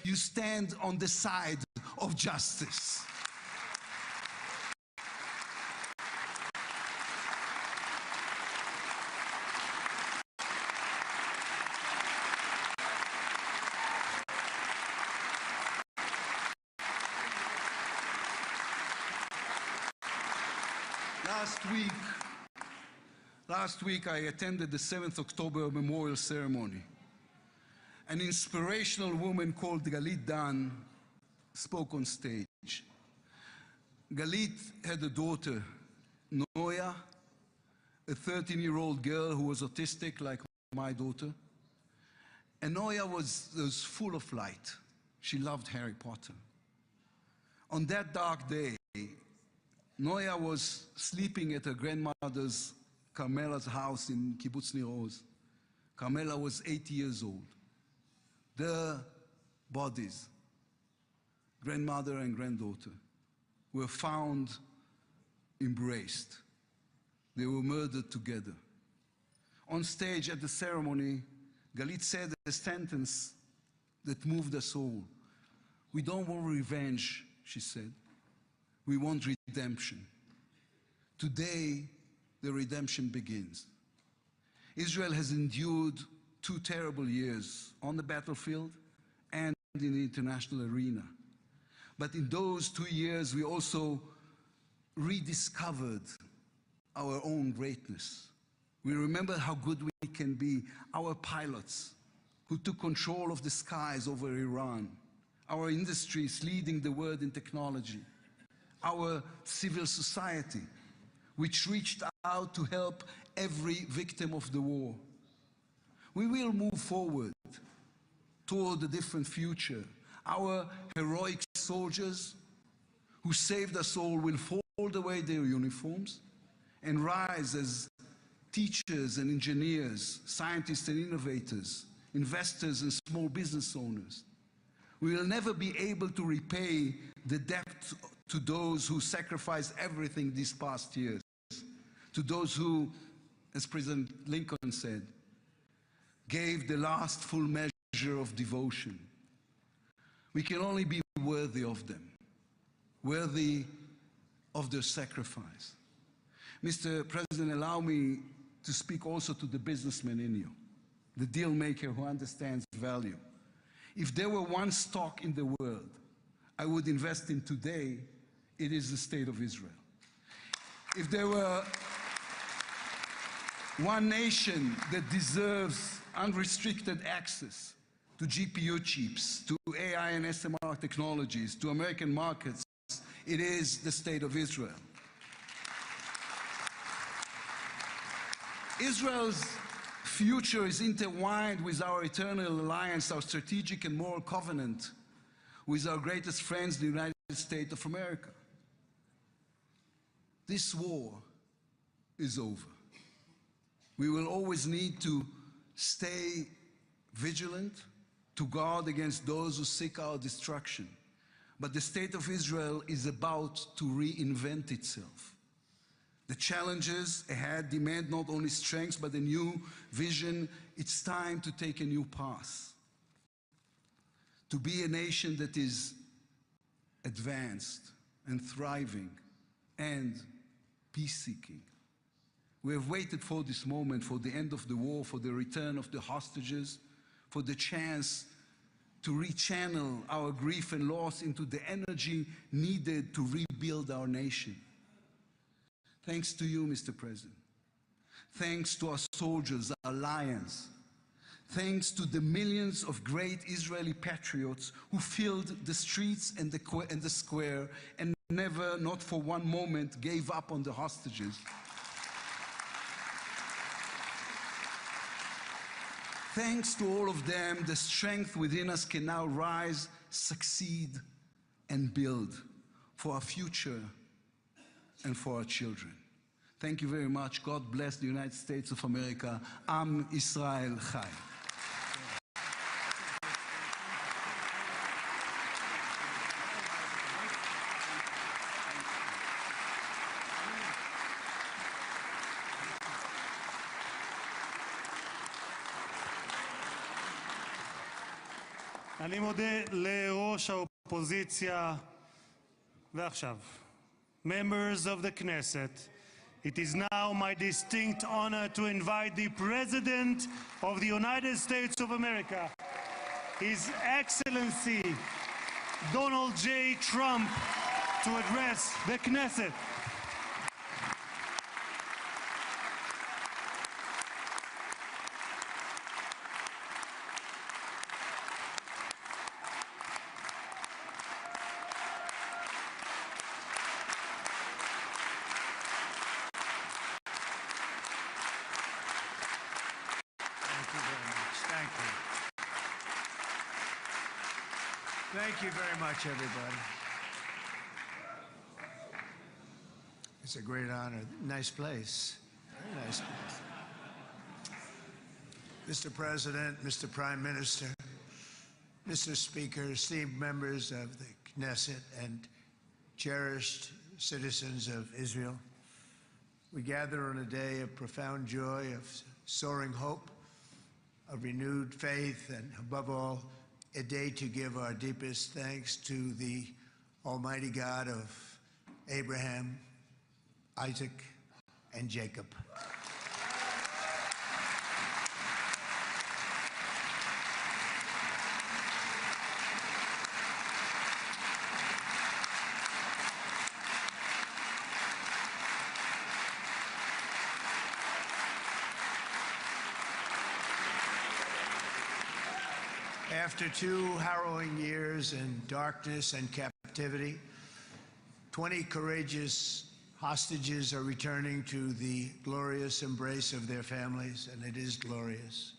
you stand on the side of justice. Last week I attended the 7th October memorial ceremony. An inspirational woman called Galit Dan spoke on stage. Galit had a daughter, Noya, a 13-year-old girl who was autistic like my daughter. And Noya was full of light. She loved Harry Potter. On that dark day, Noya was sleeping at her grandmother's, Carmela's house in Kibbutz Nir Oz. Carmela was 80 years old. Their bodies, grandmother and granddaughter, were found embraced. They were murdered together. On stage at the ceremony, Galit said a sentence that moved us all. "We don't want revenge," she said. "We want redemption." Today, the redemption begins. Israel has endured 2 terrible years on the battlefield and in the international arena. But in those 2 years, we also rediscovered our own greatness. We remember how good we can be. Our pilots who took control of the skies over Iran, our industries leading the world in technology, our civil society, which reached out to help every victim of the war. We will move forward toward a different future. Our heroic soldiers who saved us all will fold away their uniforms and rise as teachers and engineers, scientists and innovators, investors and small business owners. We will never be able to repay the debt to those who sacrificed everything these past years, to those who, as President Lincoln said, gave the last full measure of devotion. We can only be worthy of them, worthy of their sacrifice. Mr. President, allow me to speak also to the businessman in you, the deal maker who understands value. If there were one stock in the world I would invest in today, it is the State of Israel. If there were one nation that deserves unrestricted access to GPU chips, to AI and SMR technologies, to American markets, it is the State of Israel. Israel's future is intertwined with our eternal alliance, our strategic and moral covenant with our greatest friends, the United States of America. This war is over. We will always need to stay vigilant, to guard against those who seek our destruction. But the State of Israel is about to reinvent itself. The challenges ahead demand not only strength, but a new vision. It's time to take a new path. To be a nation that is advanced and thriving and peace-seeking. We have waited for this moment, for the end of the war, for the return of the hostages, for the chance to rechannel our grief and loss into the energy needed to rebuild our nation. Thanks to you, Mr. President. Thanks to our soldiers, our lions. Thanks to the millions of great Israeli patriots who filled the streets and the square and never, not for one moment, gave up on the hostages. Thanks to all of them, the strength within us can now rise, succeed, and build for our future and for our children. Thank you very much. God bless the United States of America. Am Israel Chai. אני מודה לראש האופוזיציה. ועכשיו, members of the Knesset, it is now my distinct honor to invite the President of the United States of America, His Excellency Donald J. Trump, to address the Knesset. Thank you very much, everybody. It's a great honor. Nice place. Very nice place. Mr. President, Mr. Prime Minister, Mr. Speaker, esteemed members of the Knesset and cherished citizens of Israel, we gather on a day of profound joy, of soaring hope, of renewed faith, and above all, a day to give our deepest thanks to the Almighty God of Abraham, Isaac, and Jacob. After 2 harrowing years in darkness and captivity, 20 courageous hostages are returning to the glorious embrace of their families, and it is glorious.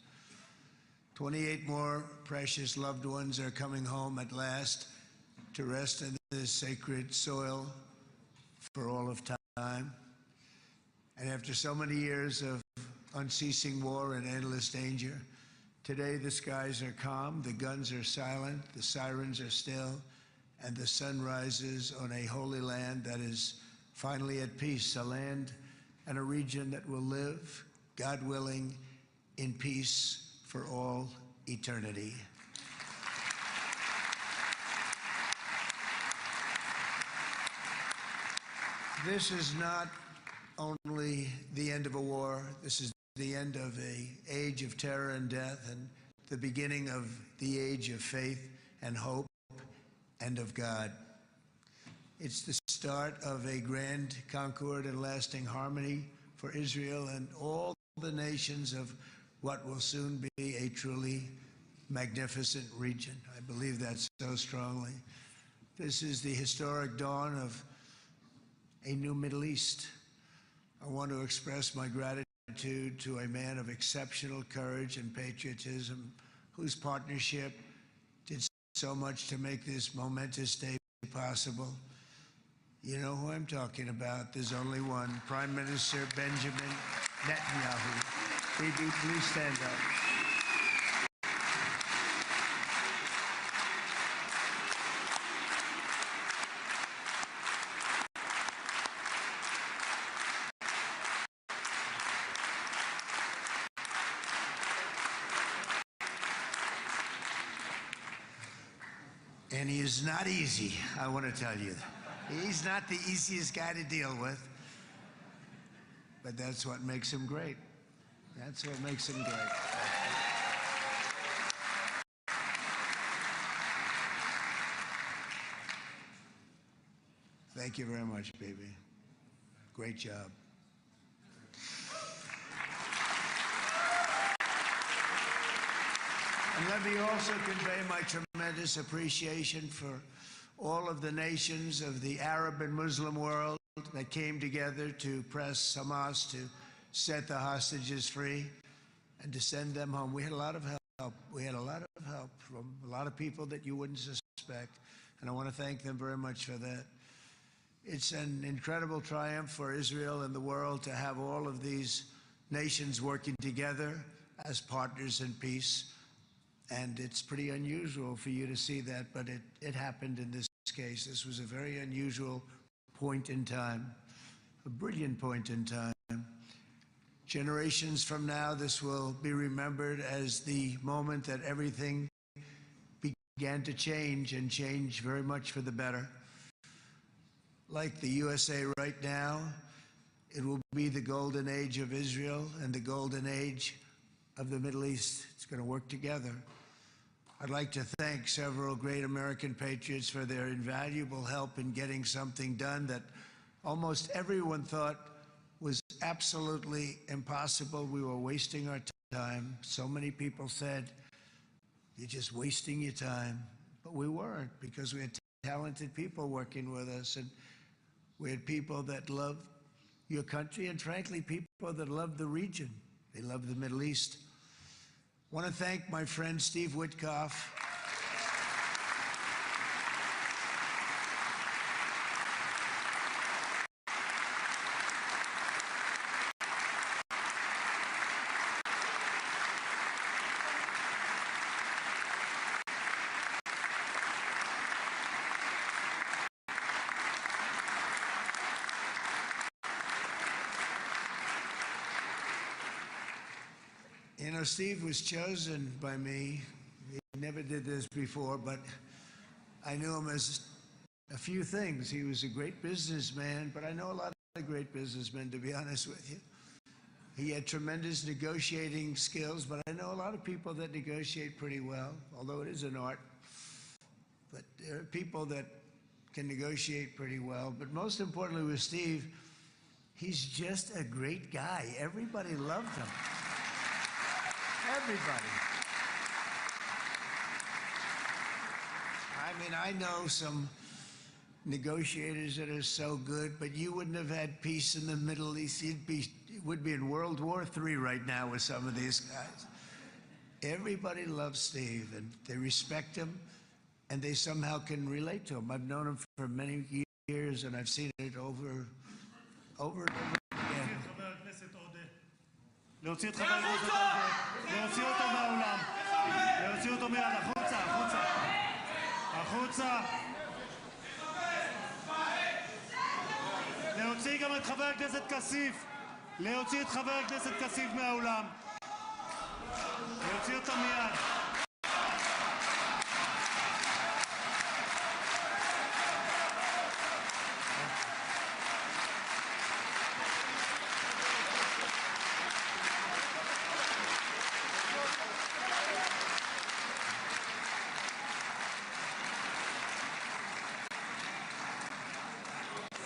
28 more precious loved ones are coming home at last to rest in this sacred soil for all of time. And after so many years of unceasing war and endless danger, today the skies are calm, the guns are silent, the sirens are still, and the sun rises on a holy land that is finally at peace, a land and a region that will live, God willing, in peace for all eternity. This is not only the end of a war, this is the end of an age of terror and death, and the beginning of the age of faith and hope and of God. It's the start of a grand concord and lasting harmony for Israel and all the nations of what will soon be a truly magnificent region. I believe that so strongly. This is the historic dawn of a new Middle East. I want to express my gratitude to a man of exceptional courage and patriotism, whose partnership did so much to make this momentous day possible. You know who I'm talking about. There's only one, Prime Minister Benjamin Netanyahu. Bibi, please stand up. And he is not easy, I want to tell you. He's not the easiest guy to deal with, but that's what makes him great. That's what makes him great. Thank you very much, baby. Great job. And let me also convey my tremendous appreciation for all of the nations of the Arab and Muslim world that came together to press Hamas to set the hostages free and to send them home. We had a lot of help. We had a lot of help from a lot of people that you wouldn't suspect, and I want to thank them very much for that. It's an incredible triumph for Israel and the world to have all of these nations working together as partners in peace. And it's pretty unusual for you to see that, but it happened in this case. This was a very unusual point in time, a brilliant point in time. Generations from now, this will be remembered as the moment that everything began to change, and change very much for the better. Like the USA right now, it will be the golden age of Israel and the golden age of the Middle East. It's going to work together. I'd like to thank several great American patriots for their invaluable help in getting something done that almost everyone thought was absolutely impossible. We were wasting our time. So many people said, "You're just wasting your time." But we weren't, because we had talented people working with us, and we had people that loved your country, and frankly, people that loved the region. They loved the Middle East. I want to thank my friend Steve Witkoff. You know, Steve was chosen by me. He never did this before, but I knew him as a few things. He was a great businessman, but I know a lot of great businessmen, to be honest with you. He had tremendous negotiating skills, but I know a lot of people that negotiate pretty well, although it is an art. But there are people that can negotiate pretty well. But most importantly with Steve, he's just a great guy. Everybody loved him. Everybody. I mean, I know some negotiators that are so good, but you wouldn't have had peace in the Middle East. You would be in World War III right now with some of these guys. Everybody loves Steve, and they respect him, and they somehow can relate to him. I've known him for many years, and I've seen it over and over again. להוציא את חבר הכנסת עודה, להוציא אותו מהאולם, להוציא אותו מיד, החוצה, החוצה, החוצה. להוציא גם את חבר הכנסת כסיף, להוציא את חבר הכנסת כסיף מהאולם, להוציא אותו מיד.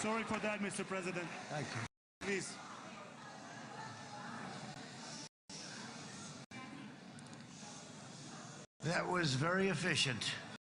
Sorry for that, Mr. President. Thank you. Please. That was very efficient.